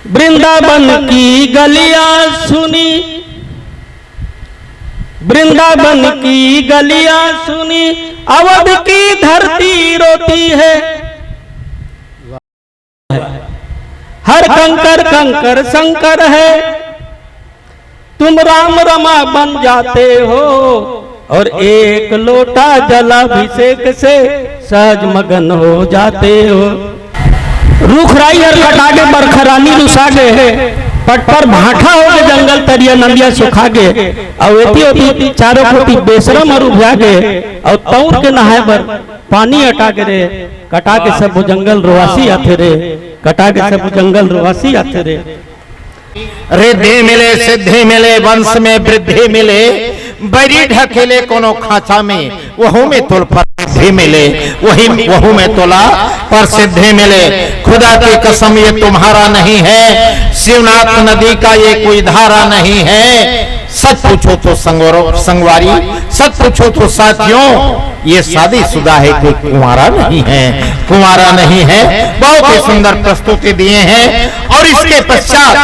वृंदावन की गलियां सुनी, वृंदावन की गलियां सुनी, अवध की धरती रोती है। हर कंकर कंकर शंकर है, तुम राम रमा बन जाते हो और एक लोटा जलाभिषेक से सहज मगन हो जाते हो। रूखराई हर कटागे बरखरानी रुसागे है, पट पर भाठा हो गए जंगल तरिया नदिया सुखा गए, और एती चारों कोटी बेशरम और उभ्यागे और तौर के नहाए बर पानी अटा के रे, कटा के सब जंगल रोवासी आते रे, कटा के सब जंगल रोवासी आते रे। रिद्धि मिले सिद्धि मिले वंश में वृद्धि मिले, बड़ी ढकेले कोनो खांचा में वहू में तुल पर सिद्धि मिले, वहू में तुला पर सिद्धि मिले। खुदा की कसम ये तुम्हारा नहीं है, शिवनाथ नदी का ये कोई धारा नहीं है। सच पूछो तो संगवारी, सच पूछो तो साथियों, ये शादीशुदा है, कोई कुंवारा नहीं है, कुंवारा नहीं है। बहुत ही सुंदर प्रस्तुति दिए हैं। और इसके पश्चात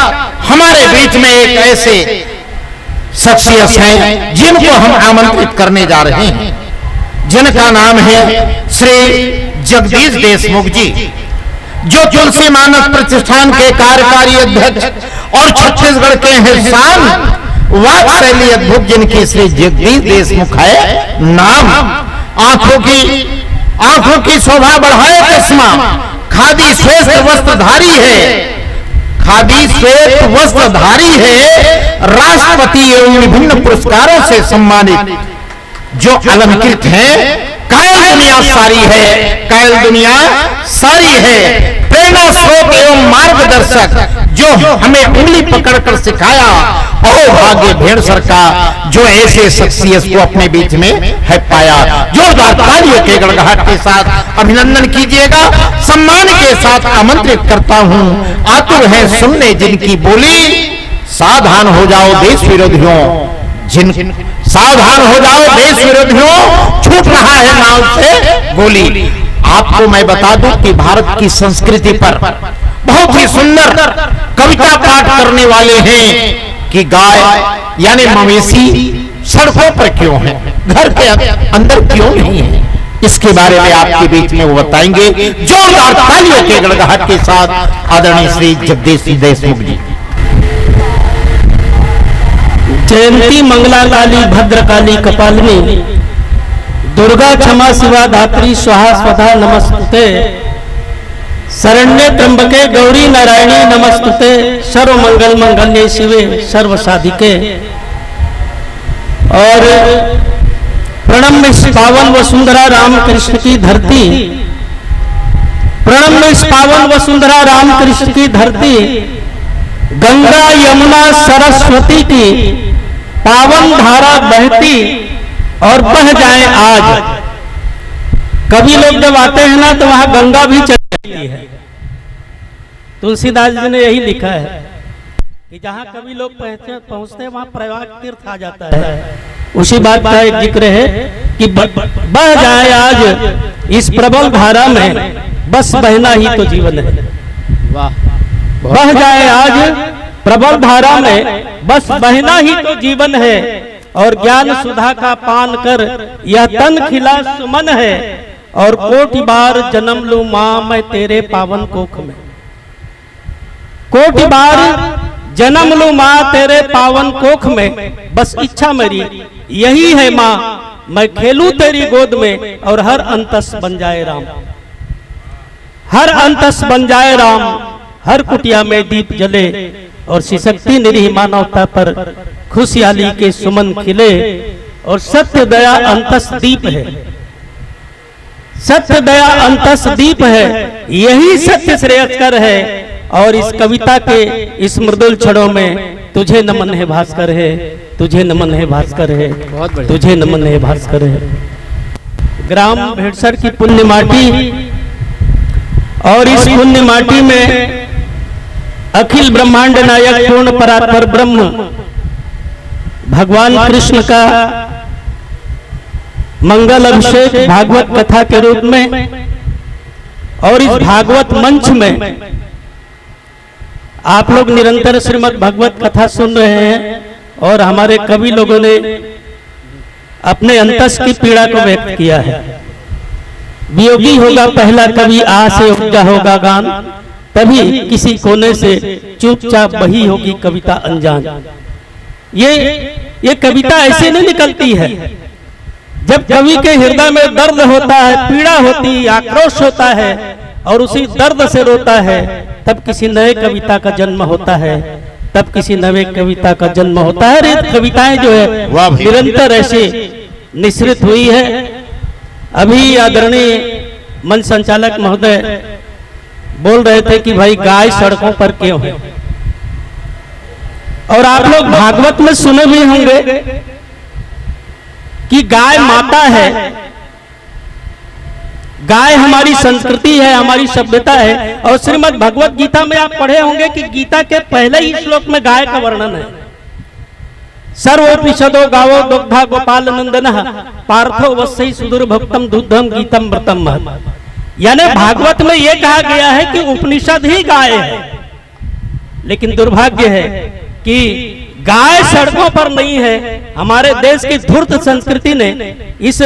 हमारे बीच में एक ऐसे शख्सियत हैं जिनको हम आमंत्रित करने जा रहे हैं, जिनका नाम है श्री जगदीश देशमुख जी, जो तुलसी मानस प्रतिष्ठान के कार्यकारी अध्यक्ष और छत्तीसगढ़ के हिसान वाक शैली अद्भुत जिनकी श्री जगदीश देशमुख है नाम। आंखों की शोभा बढ़ाए चश्मा, खादी श्रेष्ठ वस्त्रधारी है, खादी श्वेत वस्त्रधारी है, राष्ट्रपति एवं विभिन्न पुरस्कारों से सम्मानित जो अलंकृत है। कायल दुनिया सारी है, कायल दुनिया सारी है, प्रेरणा स्रोत एवं मार्गदर्शक जो हमें उंगली पकड़कर सिखाया। अहो भाग्य भेड़सर का जो ऐसे शख्सियत को अपने बीच में है पाया। जोरदार तालियों के गड़गड़ाहट के साथ अभिनंदन कीजिएगा। सम्मान के साथ आमंत्रित करता हूं, आतुर है सुनने जिनकी बोली। सावधान हो जाओ देश विरोधियों, सावधान हो जाओ देश विरोधियों, छूट रहा है नाव से गोली। आपको मैं बता दूं कि भारत की संस्कृति पर बहुत ही सुंदर कविता पाठ करने वाले हैं कि गाय यानी मवेशी सड़कों पर क्यों है, घर के अंदर क्यों नहीं है। इसके बारे में आपके बीच में वो बताएंगे। जोरदार तालियों के गड़गड़ाहट के साथ आदरणीय श्री जगदीश देशमुख जी। जयंती मंगला काली भद्रकाली कपालिनी, दुर्गा क्षमा शिवा धात्री स्वाहा स्वधा नमस्ते, शरण्ये त्र्यंबके गौरी नारायणी नमस्ते, सर्व मंगल मंगल्ये शिवे सर्व साधिके। और प्रणम्य इस पावन वसुंधरा रामकृष्ण की धरती, प्रणम्य इस पावन वसुंधरा रामकृष्ण की धरती, गंगा यमुना सरस्वती की पावन धारा बहती और बह जाए आज। कभी लोग जब आते हैं ना तो वहां गंगा भी चली है। तुलसीदास जी ने यही लिखा है कि जहां कभी लोग पहुंचते हैं वहां प्रयाग तीर्थ आ जाता है। उसी बात का एक जिक्र है कि बह जाए आज इस प्रबल धारा में, बस बहना ही तो जीवन है। वाह, बह जाए आज प्रबल धारा में, बस बहना ही तो जीवन है। और ज्ञान सुधा का पान कर यह तन खिला सुमन है, और कोटि बार जन्म लूं मां मैं तेरे पावन कोख में। कोटि बार जन्म लूं मां तेरे पावन कोख में, बस इच्छा मेरी यही है मां मैं खेलूं तेरी गोद में, और हर अंतस बन जाए राम, हर अंतस बन जाए राम, हर कुटिया में दीप जले, और शिशक्ति निरीह मानवता पर खुशहाली के सुमन खिले। और सत्य दया अंतस दीप है, सत्य दया अंतस दीप है, यही सत्य श्रेयस्कर है। और इस कविता के इस मृदुल क्षणों में तुझे नमन है भास्कर है, तुझे नमन है भास्कर है, तुझे नमन है भास्कर है। ग्राम भेड़सर की पुण्य माटी, और इस पुण्य माटी में अखिल ब्रह्मांड नायक पूर्ण परात्पर ब्रह्म भगवान कृष्ण का मंगल अभिषेक भागवत कथा के रूप में, और इस भागवत मंच में आप लोग निरंतर श्रीमद् भागवत कथा सुन रहे हैं और हमारे कवि लोगों ने अपने अंतस की पीड़ा को व्यक्त किया है। वियोगी होगा पहला कवि, आ से उपजा होगा गान, तभी किसी कोने से चुपचाप बही होगी कविता अनजान। ये कविता ऐसे नहीं निकलती है। जब कवि के हृदय में दर्द होता है, पीड़ा होती, आक्रोश होता है और उसी दर्द से रोता है, तब किसी नए कविता का जन्म होता है, तब किसी नए कविता का जन्म होता है। ये कविताएं जो है निरंतर ऐसे निश्रित हुई है। अभी आदरणीय मंच संचालक महोदय बोल रहे थे कि भाई गाय सड़कों पर क्यों है, और आप लोग भागवत में सुने भी होंगे कि गाय माता है, गाय हमारी संस्कृति है, हमारी सभ्यता है। और श्रीमद् भगवत गीता में आप पढ़े होंगे कि गीता के पहले ही श्लोक में गाय का वर्णन है। सर्वोपनिषदो गावो दुग्धा गोपाल नंदनः पार्थो वत्सई सुदूर भक्तम दुग्धम गीतम व्रतम। यानी भागवत में यह कहा गया है कि उपनिषद ही गाय है, लेकिन दुर्भाग्य है कि गाय सड़कों पर नहीं है। हमारे देश की धूर्त संस्कृति ने इस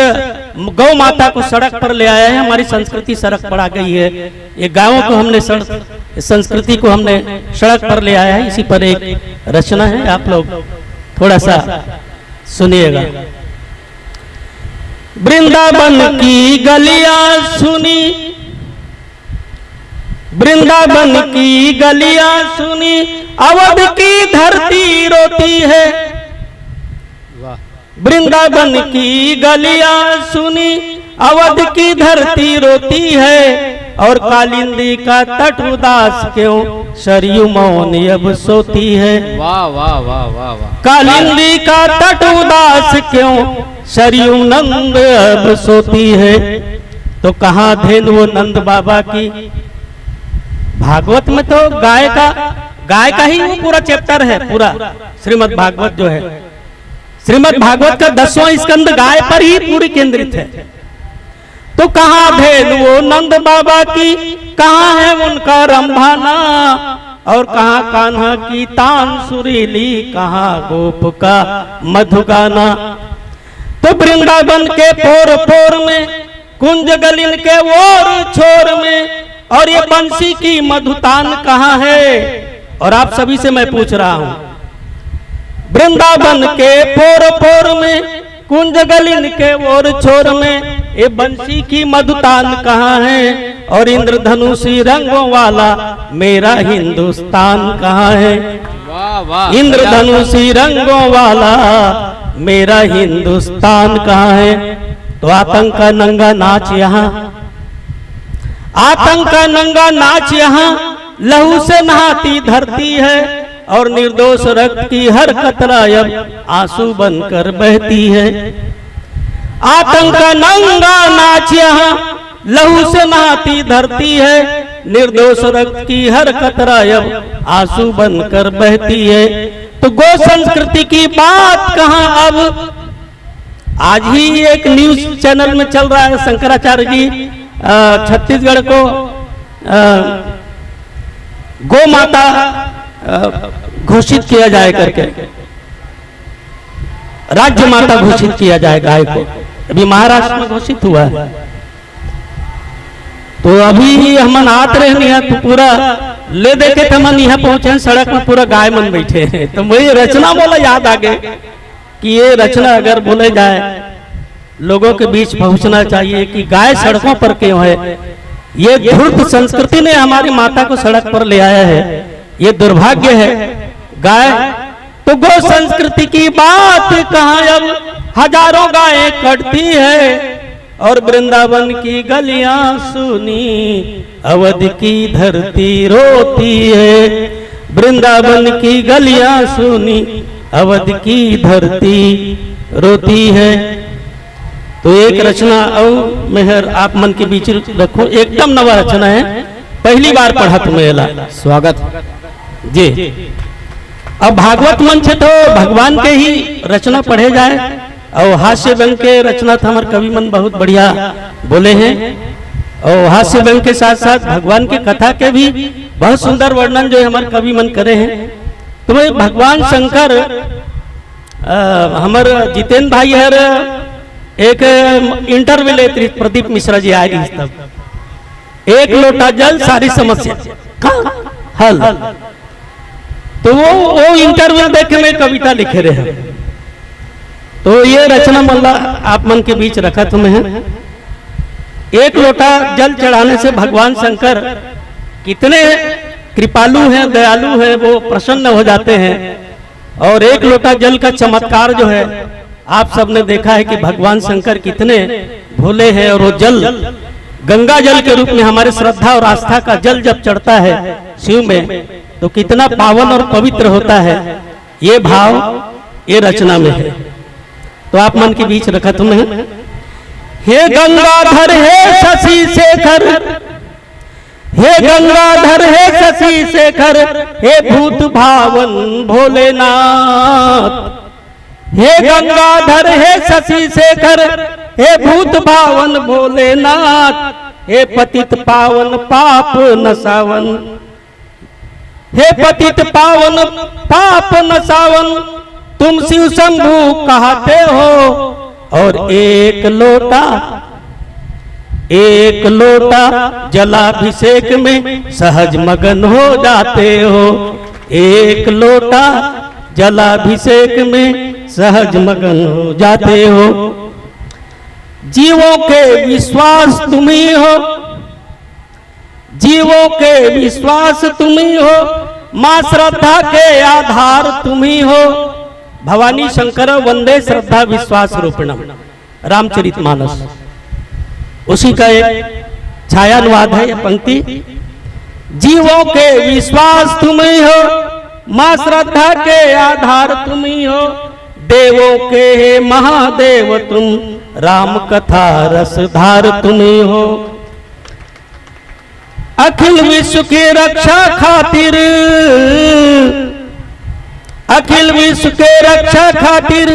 गौ माता को सड़क पर ले आया है। हमारी संस्कृति सड़क पर आ गई है। ये गायों को हमने संस्कृति को हमने सड़क पर ले आया है। इसी पर एक रचना है, आप लोग थोड़ा सा सुनिएगा। वृंदावन की गलियां सुनी, वृंदावन की गलियां सुनी, अवध की धरती रोती है। वृंदावन की गलियां सुनी, अवध की धरती रोती है, और कालिंदी का तट उदास क्यों, सरयू मौन अब सोती है। वाह वाह वाह वाह वाह। कालिंदी का तट उदास क्यों, सरयू नंद अब सोती है। तो कहाँ धेनु वो नंद बाबा की। भागवत में तो गाय का ही वो पूरा चैप्टर है। पूरा श्रीमद् भागवत जो है, श्रीमद् भागवत का 10वां स्कंद गाय पर ही पूरी केंद्रित है। तो कहाँ धेनु वो नंद बाबा की, कहाँ है उनका रंभाना, और कहाँ कान्हा की तान सुरीली, कहाँ गोप का मधुगाना। तो वृंदावन के पोर पोर में, कुंज गलिन के ओर छोर में, और ये बंसी की मधुतान कहाँ है। और आप सभी से मैं पूछ रहा हूं, वृंदावन के पोर पोर में, कुंज गलिन के ओर छोर में, ये बंसी की मधुतान कहाँ है। और इंद्रधनुषी रंगों वाला मेरा हिंदुस्तान कहाँ है। वाह वाह। इंद्रधनुषी रंगों वाला मेरा हिंदुस्तान कहाँ है। तो आतंक का नंगा नाच यहाँ, आतंक का नंगा नाच यहाँ, लहू से नहाती धरती है, और निर्दोष रक्त की हर कतरा अब आंसू बनकर बहती है। आतंक का नंगा नाच यहाँ, लहू से नहाती धरती है, निर्दोष रक्त की हर कतरा अब आंसू बनकर बहती है। तो गो संस्कृति की बात कहाँ अब। आज ही एक न्यूज चैनल में चल रहा है, शंकराचार्य जी छत्तीसगढ़ को गो माता घोषित किया जाए करके, राज्य माता घोषित किया जाए गाय को। अभी महाराष्ट्र में घोषित हुआ है। तो अभी हम आत रहे हैं, तो पूरा ले देखे थे मन यहाँ पहुंचे, सड़क में पूरा गाय मन बैठे हैं। तो मुझे रचना बोला याद आ गए कि ये रचना अगर बोले जाए, लोगों के बीच पहुंचना चाहिए कि गाय सड़कों पर क्यों है। ये धूर्त संस्कृति ने हमारी माता को सड़क पर ले आया है। ये दुर्भाग्य है। गाय तो गो संस्कृति की बात कहाँ अब, हजारों गायें कटती है, और वृंदावन की गलियां सुनी, अवध की धरती रोती है। वृंदावन की गलियां सुनी, अवध की धरती रोती है। तो एक रचना और मेहर आप मन के बीच रखो, एकदम नवा रचना है, पहली बार पढ़ा तुम्हें। स्वागत जी। अब भागवत मंच तो भगवान के ही रचना पढ़े जाए, और हास्य व्यंग के रचना था हमारे कवि मन बहुत बढ़िया बोले हैं, और हास्य व्यंग के साथ साथ भगवान के कथा के भी बहुत सुंदर वर्णन जो है हमारे कवि मन करे हैं। तुम्हें भगवान शंकर हमारे जितेंद्र भाई हर एक इंटरव्यू लेते प्रदीप मिश्रा जी आए तब एक लोटा जल सारी समस्या हल। तो वो इंटरव्यू देखे में कविता लिखे रहे। तो ये रचना मल्ला आप मन के बीच रखा तुम्हें। एक लोटा जल चढ़ाने से भगवान शंकर कितने कृपालु हैं, दयालु हैं, वो प्रसन्न हो जाते हैं। और एक लोटा जल का चमत्कार जो है आप सबने देखा है कि भगवान शंकर कितने भोले हैं। और वो जल गंगा जल के रूप में हमारे श्रद्धा और आस्था का जल जब चढ़ता है शिव में तो कितना पावन और पवित्र होता है। ये भाव ये रचना में है। तो आप मन के बीच रखा तुम्हें। हे गंगाधर हे शशि शेखर, हे गंगाधर हे शशि शेखर, हे भूत भावन भोलेनाथ। हे गंगाधर हे शशि शेखर, हे भूत भावन भोलेनाथ। हे पतित पावन पाप नसावन, हे पतित पावन पाप नसावन, तुम शिव शंभु कहते हो। और एक लोटा जलाभिषेक में सहज मगन हो जाते हो। एक लोटा जलाभिषेक में सहज मगन हो जाते हो। जीवों के विश्वास तुम ही हो, जीवों के विश्वास तुम ही हो, मां श्रद्धा के आधार तुम ही हो। भवानी शंकर वंदे श्रद्धा विश्वास रूपणम, रामचरितमानस। उसी का एक छायानुवाद है यह पंक्ति। जीवों के विश्वास तुम ही हो, मां श्रद्धा के आधार तुम ही हो। देवों के महादेव तुम, राम कथा रसधार तुम ही हो। अखिल विश्व की रक्षा खातिर, अखिल विश्व के रक्षा खातिर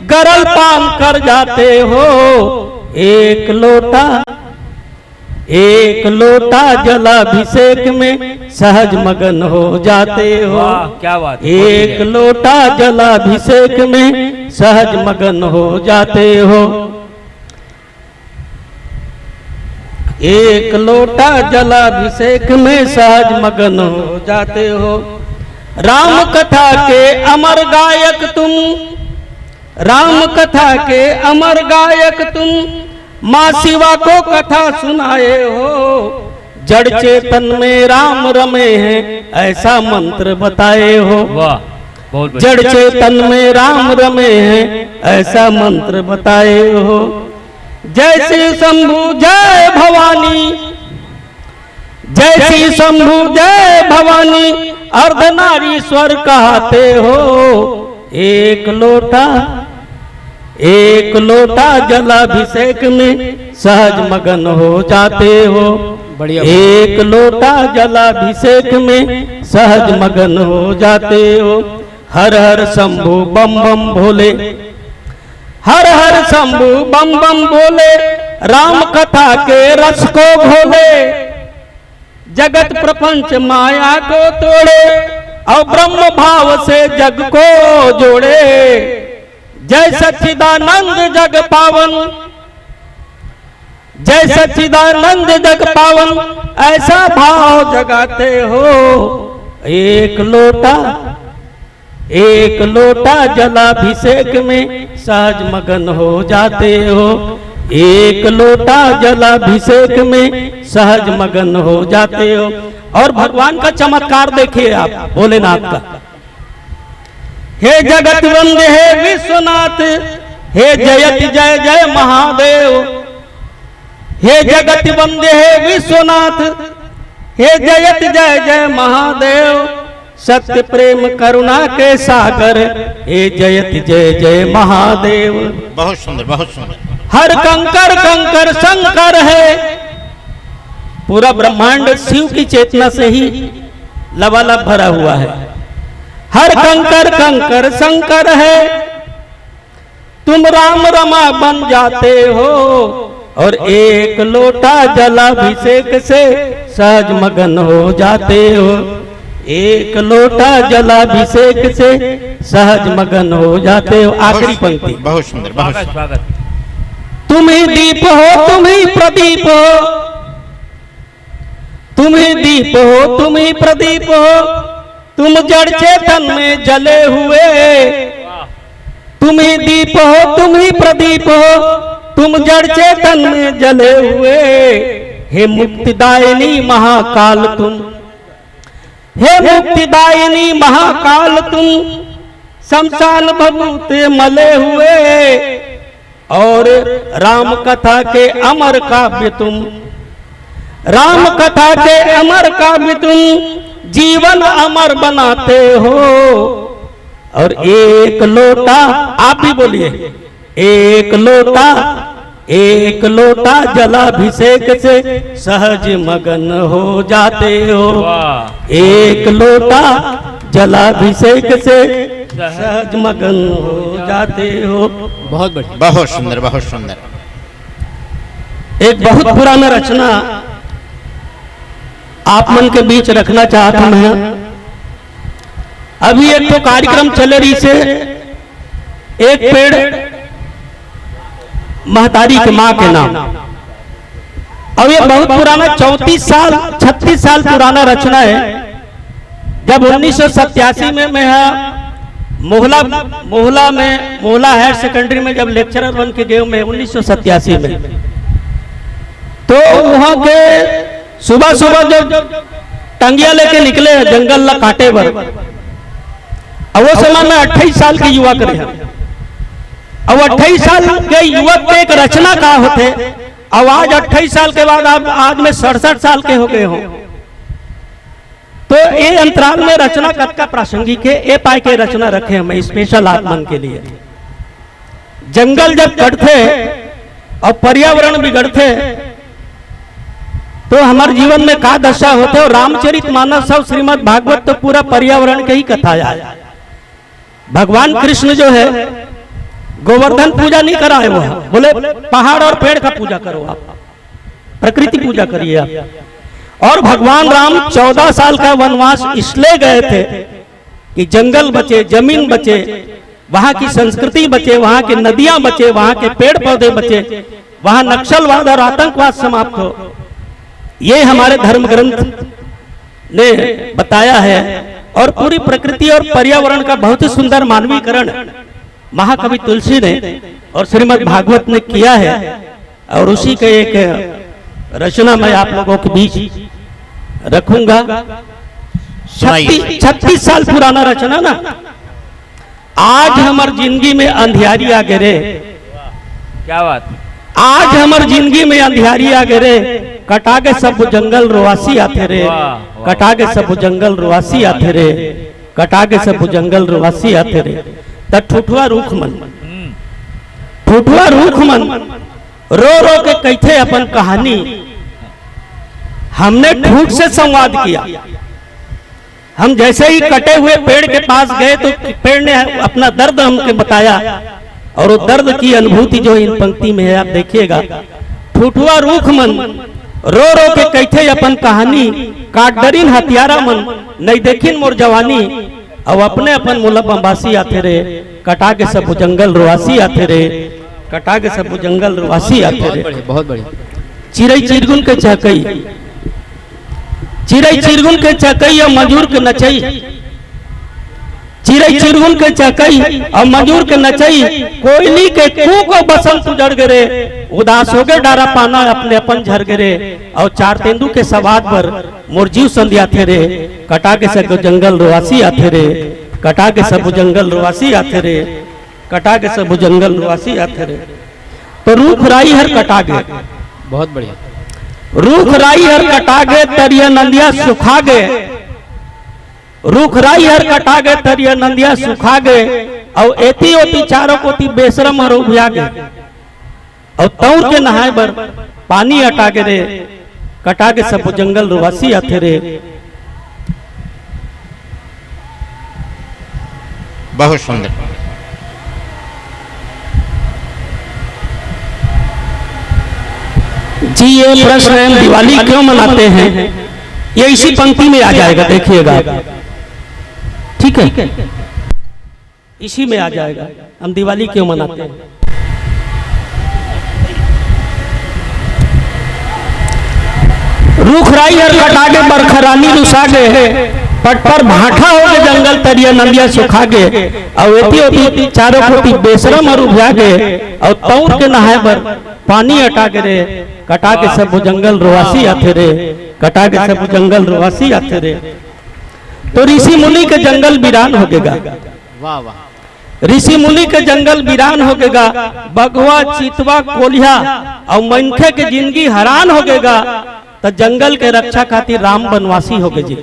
गरल पान कर जाते हो। एक लोटा जलाभिषेक में सहज मगन हो जाते हो। क्या बात। एक लोटा जलाभिषेक में सहज मगन हो जाते हो। एक लोटा जलाभिषेक में सहज मगन हो जाते हो। राम कथा के अमर गायक तुम, राम कथा के अमर गायक तुम, मां शिवा को कथा सुनाए हो। जड़ चेतन में राम रमे हैं ऐसा मंत्र बताए हो। वाह, बहुत जड़ चेतन में राम रमे हैं ऐसा मंत्र बताए हो। जय श्री शंभु जय भवानी, जय श्री शंभु जय भवानी, अर्धनारीश्वर कहते हो। एक लोटा जलाभिषेक में सहज मगन हो जाते हो। बढ़िया। एक लोटा जलाभिषेक में सहज मगन हो जाते हो। हर हर शंभु बम बम भोले, हर हर शंभु बम बम भोले, राम कथा के रस को घोले। जगत प्रपंच माया को तोड़े और ब्रह्म भाव से जग को जोड़े। जय सच्चिदानंद जग पावन, जय सच्चिदानंद जग पावन, ऐसा भाव जगाते हो। एक लोटा जलाभिषेक में सहज मगन हो जाते हो। एक लोटा जलाभिषेक में सहज मगन हो जाते हो। और भगवान का चमत्कार देखिए आप भोलेनाथ का। हे जगत वंदे हे विश्वनाथ, हे जयति जय जय महादेव। हे जगत वंदे हे विश्वनाथ, हे जयति जय जय महादेव। सत्य प्रेम करुणा के सागर, हे जयति जय जय महादेव। बहुत सुंदर, बहुत सुंदर। हर कंकर कंकर शंकर है। पूरा ब्रह्मांड शिव की चेतना से ही लबालब भरा हुआ है। हर कंकर कंकर शंकर है। तुम राम रमा बन जाते हो। और एक लोटा जलाभिषेक से सहज मगन हो जाते हो। एक लोटा जलाभिषेक से सहज मगन हो जाते हो। आखिरी पंक्ति बहुत सुंदर, बहुत स्वागत सुंदर। स्वागत। तुम ही दीप हो, तुम ही प्रदीप हो, तुम ही दीप हो, तुम ही प्रदीप हो, तुम जड़ चेतन में जले हुए। तुम ही दीप हो, तुम ही प्रदीप हो, तुम जड़ चेतन में जले हुए। हे मुक्तिदायिनी महाकाल तुम, हे मुक्तिदायिनी महाकाल तुम, शमशान भभूते मले हुए। और राम कथा के अमर काव्य तुम, राम कथा के अमर काव्य तुम, जीवन अमर बनाते हो। और एक लोटा, आप भी बोलिए, एक लोटा, एक लोटा जलाभिषेक से सहज मगन हो जाते हो। एक लोटा जलाभिषेक से सहज मगन हो जाते हो। बहुत बढ़िया। बहुत सुंदर, बहुत सुंदर। एक बहुत पुराना रचना आप मन के बीच रखना चाहता मैं। अभी एक तो कार्यक्रम चले रही से एक पेड़ महतारी के मां के नाम। अब ये बहुत पुराना 34 साल 36 साल पुराना रचना है। जब 1987 में मैं मोहला हायर सेकेंडरी में जब लेक्चरर बन के गए मैं 1987 में, तो वहां के सुबह सुबह जब टंगिया लेके निकले जंगल ला काटे बर, अब वो समय में 28 साल के युवा करे हैं। अब 28 साल के युवक के एक रचना का होते। अब आज 28 साल के बाद आप आज में 67 साल के हो गए हो, तो ये अंतराल में रचना कद का प्रासंगिक है। ए पाई के रचना रखे हमें स्पेशल आत्मन के लिए। जंगल जब कटते और पर्यावरण बिगड़ते तो हमारे जीवन में का दशा होते। और रामचरितमानस और श्रीमद् भागवत तो पूरा पर्यावरण के ही कथा है। भगवान कृष्ण जो है गोवर्धन पूजा नहीं कराए, वो बोले पहाड़ और पेड़ का पूजा करो, आप प्रकृति पूजा करिए आप। और भगवान राम 14 साल का वनवास इसलिए गए थे कि जंगल बचे, जमीन बचे, वहां की संस्कृति बचे, वहां की नदियां बचे, वहां के पेड़ पौधे बचे, वहां नक्सलवाद और आतंकवाद समाप्त हो। ये हमारे धर्म ग्रंथ ने बताया है। और पूरी प्रकृति और पर्यावरण का बहुत ही सुंदर मानवीकरण महाकवि तुलसी ने और श्रीमद् भागवत ने किया है। और उसी के एक रचना मैं आप लोगों के बीच रखूंगा। 36 साल पुराना रचना ना। आज हमार जिंदगी में अंधियारी आ गिरे, क्या बात। आज हमार जिंदगी में अंधियारी आ गिरे। कटा के सब जंगल रोवासी आते रे, कटा के सब जंगल रोवासी आते रे, कटा के सब जंगल रोवासी आते रे। त ठुठुआ रूख मन, ठुठुआ रूख मन रो रो के कहते अपन कहानी। हमने ठूठ से संवाद किया। हम जैसे ही कटे हुए पेड़ के पास गए तो पेड़ ने अपना दर्द हमके बताया। और वो दर्द की अनुभूति जो इन पंक्ति में है आप देखिएगा। ठुठुआ रूख मन रो रो के कहते अपन कहानी। काट डरीन हथियारा मन नहीं देखिन मोर जवानी। अब अपने अपन मुला बम्बासी आते रे, कटा के सब जंगल रोवासी आते रे, कटा के सब जंगल रोवासी आते रे। बहुत बढ़िया। चिड़ै चिरगुन के चहकई, चिड़ै चिरगुन के चहकई और मजूर के नचई। चिड़ै चिरगुन के चहकई और मजूर के नचई। कोयली के कू को बसंत उजड़ गिरे, उदास हो गए डारा पाना अपने अपन झर गिरे। और चार तेंदू के सवाद पर मुरजीव संध्या थे रे, कटा के सब जंगल रोवासी आते रे, कटा के सब जंगल रोवासी आते रे, कटा के सब जंगल रोवासी आते रे। तो रूख राई हर कटा गए। बहुत बढ़िया। रूख राई हर कटा गए, तरिया नंदिया सुखा गए। रूख राई हर कटा गए, तरिया नंदिया सुखा गए। और एती ओती चारों कोती बेशरम और उबिया गए। और तौर के नहाए बर पानी हटा के रे, कटा के सब जंगल रोवासी आते रे। बहुत सुंदर। जी ये प्रश्न है, हम दिवाली क्यों मनाते हैं, ये इसी पंक्ति में आ जाएगा, देखिएगा। ठीक है, इसी में आ जाएगा हम दिवाली क्यों मनाते हैं। रूख राई हर कटागे बरखरानी रुसागे, पट पर भाठा हो गए जंगल तरिया नदिया सुखागे, और एती चारों कोटी बेशरम और उभ्यागे, और तौर के नहाए बर पानी अटागे रे, कटा के सब वो जंगल रोवासी आते रे, कटा के सब वो जंगल रोवासी आते रे। तो ऋषि मुनि के जंगल वीरान हो गएगा, वाह वाह, ऋषि मुनि के जंगल वीरान हो गएगा, बगवा चितवा कोलिया और मनखे के जिंदगी हैरान हो गएगा। तो जंगल के रक्षा खातिर राम वनवासी हो गए जी।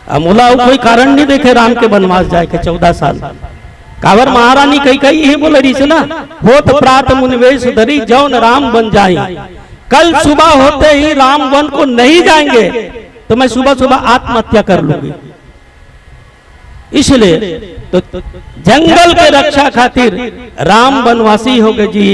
अमूला कोई कारण नहीं देखे राम के वनवास जाए के 14 साल। कावर महारानी कई ही बोले रही ना, होत प्रात मुनिवेश धरी जौन राम बन जाए, कल सुबह होते ही राम वन को नहीं जाएंगे तो मैं सुबह सुबह आत्महत्या कर लूंगी। इसलिए तो जंगल के रक्षा खातिर राम वनवासी हो गए जी,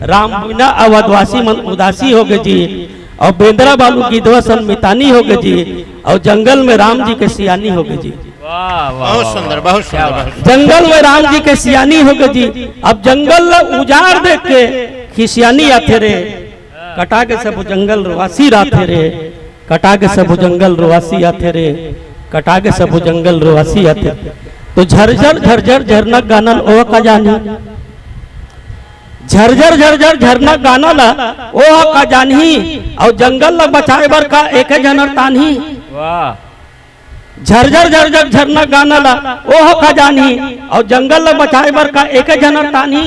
राम बिना अवधवासी मन उदासी हो गए जी, और बेंद्रा बालू गिद्धवा सन मितानी हो गए जी, और जंगल में राम जी के सियानी हो गए जी। बहुत सुंदर, बहुत सुंदर। जंगल में राम जी के सियानी हो गए जी। अब जंगल उजाड़ देख के खिसियानी आते रे, कटा के सब जंगल रोवासी आते रे, कटा के सब जंगल रोवासी आते रे, कटा के सब जंगल रोवासी आते। तो झरझर झरझर झरना गाना ओ का जानी, झरझर झरझर झरना गाना ला ओ का जानी, और जंगल ला बचाए बर का एक जनर तानी। वाह, झरझर झरझर झरना गाना ला ओ का जानी, और जंगल ला बचाए बर का एक जनर तानी।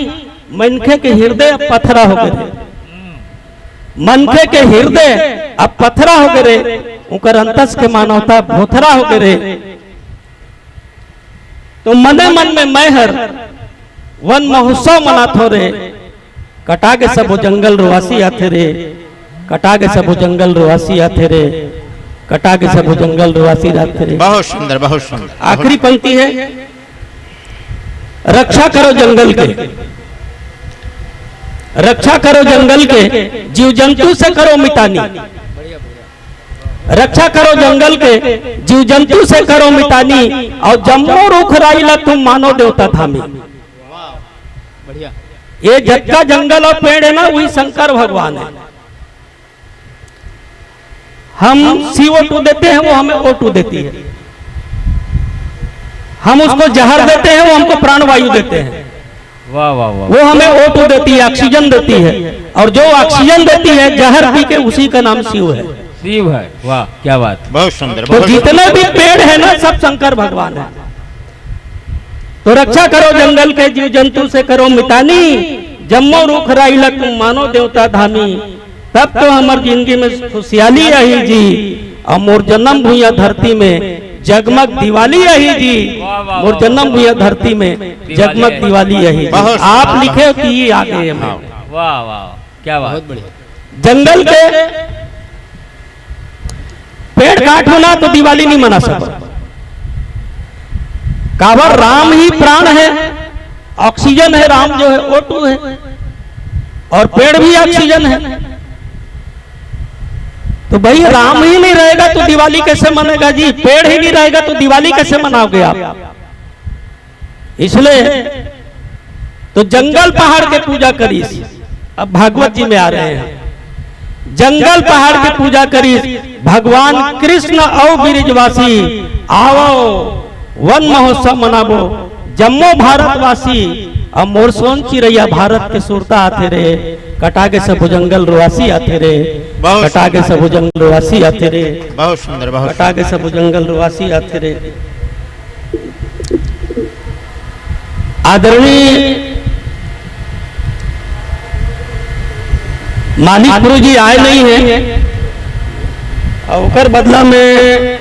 मनखे के हृदय पथरा हो गए, मनखे के हृदय अब पथरा हो गए, उनकर अंतस के मानवता भोथरा हो गए। तो मने मन में मैं हर वन महोत्सव मनात हो रे, कटा के सब जंगल रोवासी आते रे, कटा के सब जंगल रोवासी आते रे, कटा के सब जंगल रोवासी आते रे। बहुत सुंदर, बहुत सुंदर। आखिरी पंक्ति है, रक्षा करो जंगल के, रक्षा करो जंगल के, जीव जंतु से करो मितानी। रक्षा करो जंगल के, जीव जंतु से करो मितानी, और जम्मो रुख राईला तुम मानो देवता धामी। बढ़िया। ये जगका जंगल और पेड़ है ना, वही शंकर भगवान है। हम CO2 देते हैं, वो हमें O2 देती है। हम उसको जहर देते हैं, वो हमको प्राणवायु देते हैं। वाह वाह वाह, वो हमें O2 देती है, ऑक्सीजन देती है, और जो ऑक्सीजन देती है जहर पी के उसी का नाम शिव है। शिव है, वाह क्या बात। बहुत सुंदर। तो जितने भी पेड़ है ना, सब शंकर भगवान है। तो रक्षा करो जंगल के, जीव जंतु से करो मितानी, जम्मो रुख राईला तुम मानो देवता धामी। तब तो हमार जिंदगी में खुशहाली आई जी, और मोर जन्म भूया धरती में जगमग दिवाली आई जी, मोर जन्म भूया धरती में जगमग दिवाली आई। आप लिखे कि ये आ गए हमें। वाह वाह क्या बात, बहुत बढ़िया। जंगल के पेड़ काटो ना तो दिवाली नहीं मना सको। काबर राम ही प्राण है, ऑक्सीजन है, राम जो है O2 है, और पेड़ भी ऑक्सीजन है। तो भाई राम ही नहीं रहेगा तो दिवाली कैसे मनेगा जी, पेड़ ही नहीं रहेगा तो दिवाली कैसे मनाओगे आप। इसलिए तो जंगल पहाड़ के पूजा करी। अब भागवत जी में आ रहे हैं, जंगल पहाड़ की पूजा करी, भगवान कृष्ण और ब्रिजवासी आओ वन महोत्सव मनाबो, जम्मो भारतवासी। अब मोर सोन चिरैया भारत के सुरता आते रे, कटा के सब जंगल रोवासी आते रे, कटा के सब जंगल रोवासी आते रे। बहुत सुंदर, बहुत कटा के सब जंगल रोवासी आते रे। आदरणीय मालिक गुरु जी आए नहीं है, और बदला में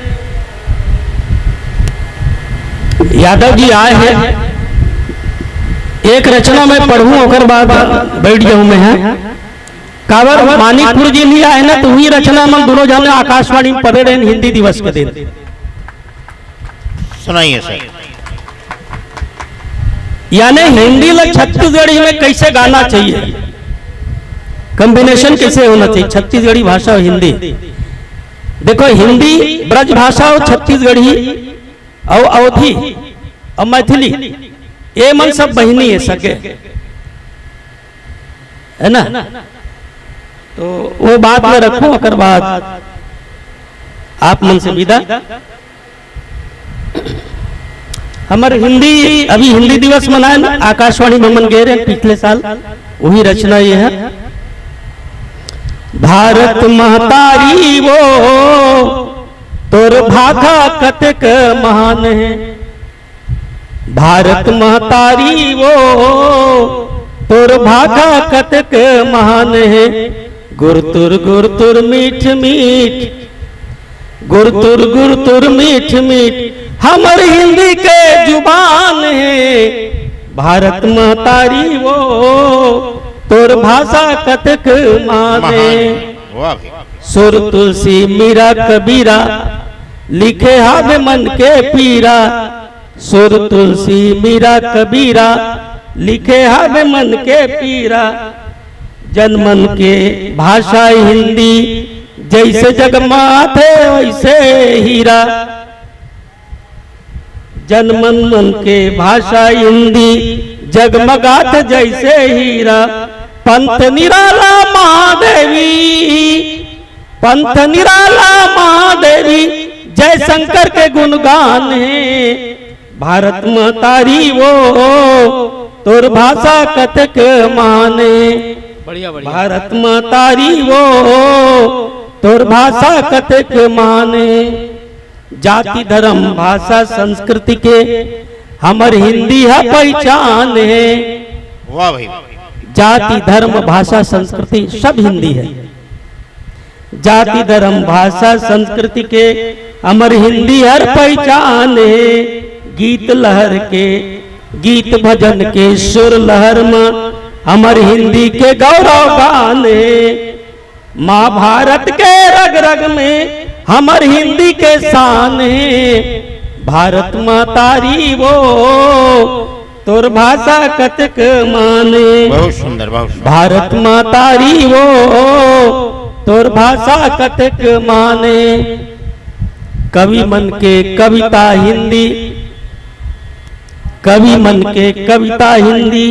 यादव जी आए हैं। एक रचना में पढ़ूं और बाद बैठ जाऊं मैं है। काबर मानिकपुर जी नहीं आए ना, तो वही रचना में दोनों जाने आकाशवाणी में पढ़े रहे हिंदी दिवस के दिन। सुनाइए सर। यानी हिंदी में छत्तीसगढ़ी में कैसे गाना चाहिए, कॉम्बिनेशन कैसे होना चाहिए छत्तीसगढ़ी भाषा और हिंदी। देखो हिंदी ब्रज भाषा और छत्तीसगढ़ी और अवधी और मैथिली ये मन सब बहिनी है सके, है ना। तो वो बात में रखो अकर बाद आप मन से विदा। हमारे हिंदी अभी हिंदी दिवस मनाए ना आकाशवाणी में मन गए रहे पिछले साल, वही रचना ये है। भारत महतारी वो तोर भाखा कतक महान है, भारत महतारी वो तोर भाखा कतक महान है, गुरतुर गुरतुर मीठ मीठ, गुरतुर गुरतुर मीठ मीठ हमर हिंदी के जुबान है, भारत महतारी वो तोर भाषा कतक माने। सुर तुलसी मीरा कबीरा लिखे हावे मन के पीरा, सुर तुलसी मीरा कबीरा लिखे हावे मन के पीरा, जनमन के भाषा हिंदी जैसे जगमाथे वैसे हीरा, जनमन मन के भाषा हिंदी जगमगात जैसे हीरा, पंथ निराला महादेवी, पंथ निराला महादेवी जय शंकर के गुणगान है, भारत महतारी वो तोर भाषा कतक माने, बढ़िया बढ़िया। भारत महतारी वो तोर भाषा कतक माने। जाति धर्म भाषा संस्कृति के हमर हिंदी है पहचान है, वाह भाई। जाति धर्म भाषा संस्कृति सब हिंदी है, जाति धर्म भाषा संस्कृति के हमर हिंदी हर पहचान है, गीत लहर के गीत भजन के सुर लहर में हमर हिंदी के गौरव गान है, महाभारत के रग रग में हमर हिंदी के शान है, भारत महतारी वो तोर भाषा कतक माने। बहुत सुंदर बहुत सुंदर। भारत महतारी वो तोर भाषा कतक माने। कवि मन के कविता हिंदी, कवि मन के कविता हिंदी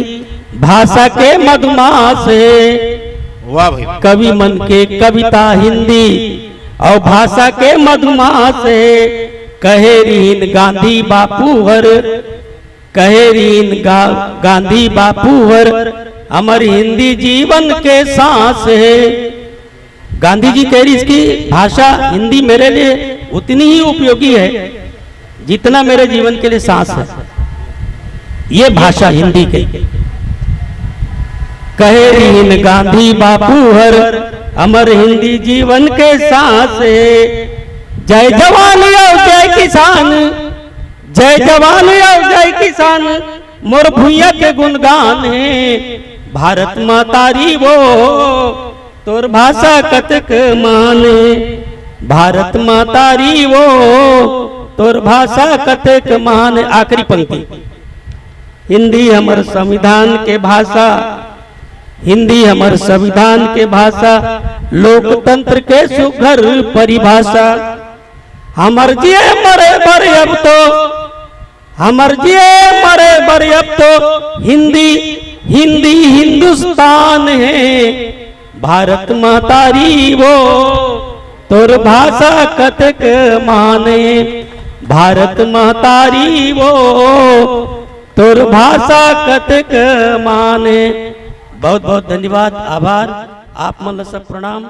भाषा के मधुमास है, वाह भाई। कवि मन के कविता हिंदी और भाषा के मधुमास है, कहे रीन गांधी बापू हर, कहे रीन गांधी बापू हर हमर हिंदी जीवन के सांस है। गांधी जी कह रही इसकी भाषा हिंदी मेरे लिए उतनी ही उपयोगी है जितना मेरे जीवन के लिए सांस है, ये भाषा हिंदी के। कहे रीन गांधी बापू हर हमर हिंदी जीवन के सांस है, जय जवान और जय किसान, जय जवान और जय किसान मोर भुइया के गुणगान है, भारत महतारी वो तोर भाषा कतक माने, भारत महतारी वो तोर भाषा कतक माने। आखिरी पंक्ति, हिंदी हमर संविधान के भाषा, हिंदी हमर संविधान के भाषा, लोकतंत्र के सुघर परिभाषा, हमर जिए मरे बर अब तो, हमर जिए मरे बर अब तो हिंदी हिंदी हिंदुस्तान है, भारत महतारी वो तोर भाषा कतक माने, भारत महतारी वो तोर भाषा कतक माने। बहुत बहुत धन्यवाद, आभार, आप मन सब प्रणाम।